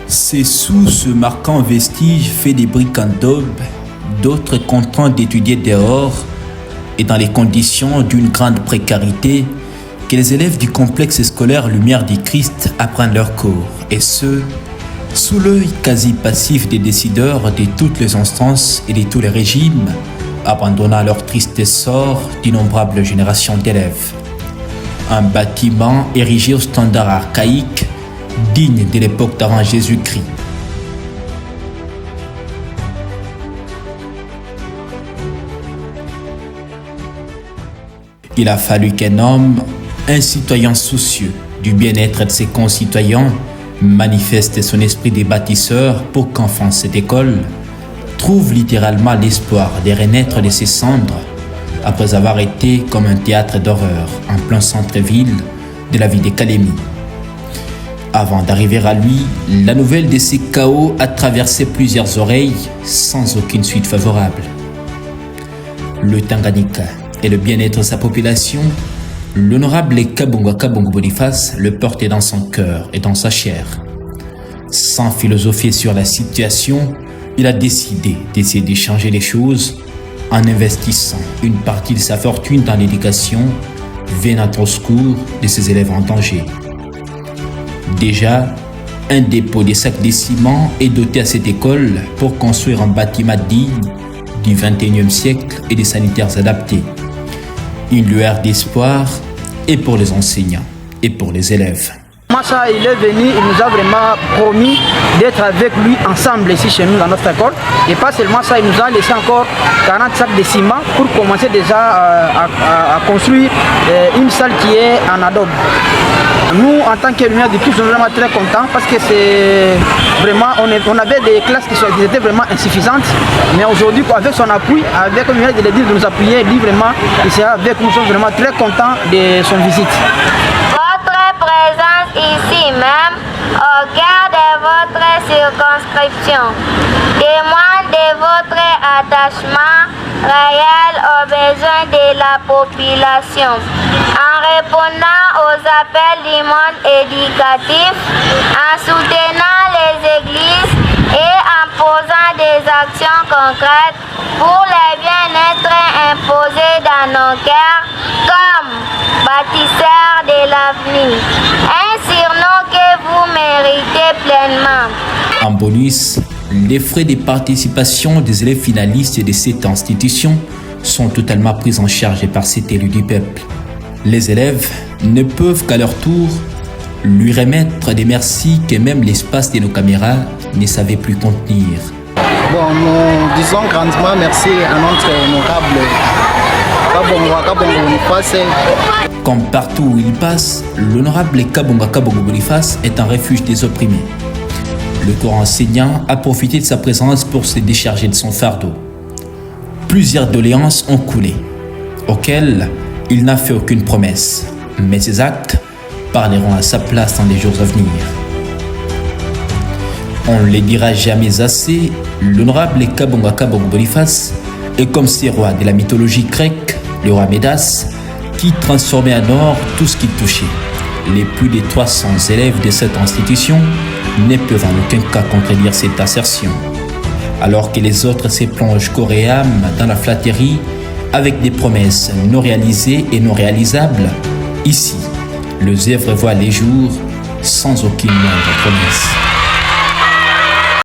C'est sous ce marquant vestige fait des briques en daube, d'autres contraints d'étudier dehors et dans les conditions d'une grande précarité que les élèves du complexe scolaire Lumière du Christ apprennent leur cours, et ce, sous l'œil quasi passif des décideurs de toutes les instances et de tous les régimes, abandonnant leur triste sort d'innombrables générations d'élèves. Un bâtiment érigé au standard archaïque, digne de l'époque d'avant Jésus-Christ. Il a fallu qu'un homme, un citoyen soucieux du bien-être de ses concitoyens, manifeste son esprit de bâtisseur pour qu'enfin cette école trouve littéralement l'espoir de renaître de ses cendres après avoir été comme un théâtre d'horreur en plein centre-ville de la ville de Calémie. Avant d'arriver à lui, la nouvelle de ces chaos a traversé plusieurs oreilles sans aucune suite favorable. Le Tanganyika et le bien-être de sa population, l'honorable Kabongwa Kabongo Boniface le portait dans son cœur et dans sa chair. Sans philosopher sur la situation, il a décidé d'essayer de changer les choses en investissant une partie de sa fortune dans l'éducation, venant au secours de ses élèves en danger. Déjà, un dépôt de sacs de ciment est doté à cette école pour construire un bâtiment digne du XXIe siècle et des sanitaires adaptés. Une lueur d'espoir et pour les enseignants et pour les élèves. Massa, il est venu, il nous a vraiment promis d'être avec lui ensemble ici chez nous dans notre école. Et pas seulement ça, il nous a laissé encore 40 sacs de ciment pour commencer déjà à construire une salle qui est en adobe. Nous, en tant que Lumière du Christ, nous sommes vraiment très contents parce que c'est vraiment, on avait des classes qui étaient vraiment insuffisantes. Mais aujourd'hui, avec son appui, avec le Lumière de l'Église de nous appuyer, lui vraiment, il sera avec nous, nous sommes vraiment très contents de son visite. Votre présence ici même, au cœur de votre circonscription, témoigne de votre attachement réel aux besoins de la population. En répondant aux appels du monde éducatif, en soutenant les églises et en posant des actions concrètes pour le bien-être imposé dans nos cœurs comme bâtisseurs de l'avenir. Un surnom que vous méritez pleinement. En bonus, les frais de participation des élèves finalistes de cette institution sont totalement pris en charge par cet élu du peuple. Les élèves ne peuvent qu'à leur tour lui remettre des merci que même l'espace de nos caméras ne savait plus contenir. Bon, nous disons grandement merci à notre honorable Kabongwa Kabongo Boniface. Comme partout où il passe, l'honorable Kabongwa Kabongo Boniface est un refuge des opprimés. Le corps enseignant a profité de sa présence pour se décharger de son fardeau. Plusieurs doléances ont coulé, auxquelles il n'a fait aucune promesse, mais ses actes parleront à sa place dans les jours à venir. On ne le dira jamais assez, l'honorable Kabongwa Kabongo Boniface est comme ces rois de la mythologie grecque, le roi Médas, qui transformait en or tout ce qu'il touchait. Les plus de 300 élèves de cette institution ne peuvent en aucun cas contredire cette assertion. Alors que les autres se plongent corps et âme dans la flatterie avec des promesses non réalisées et non réalisables, ici, les œuvres voient les jours sans aucune moindre promesse.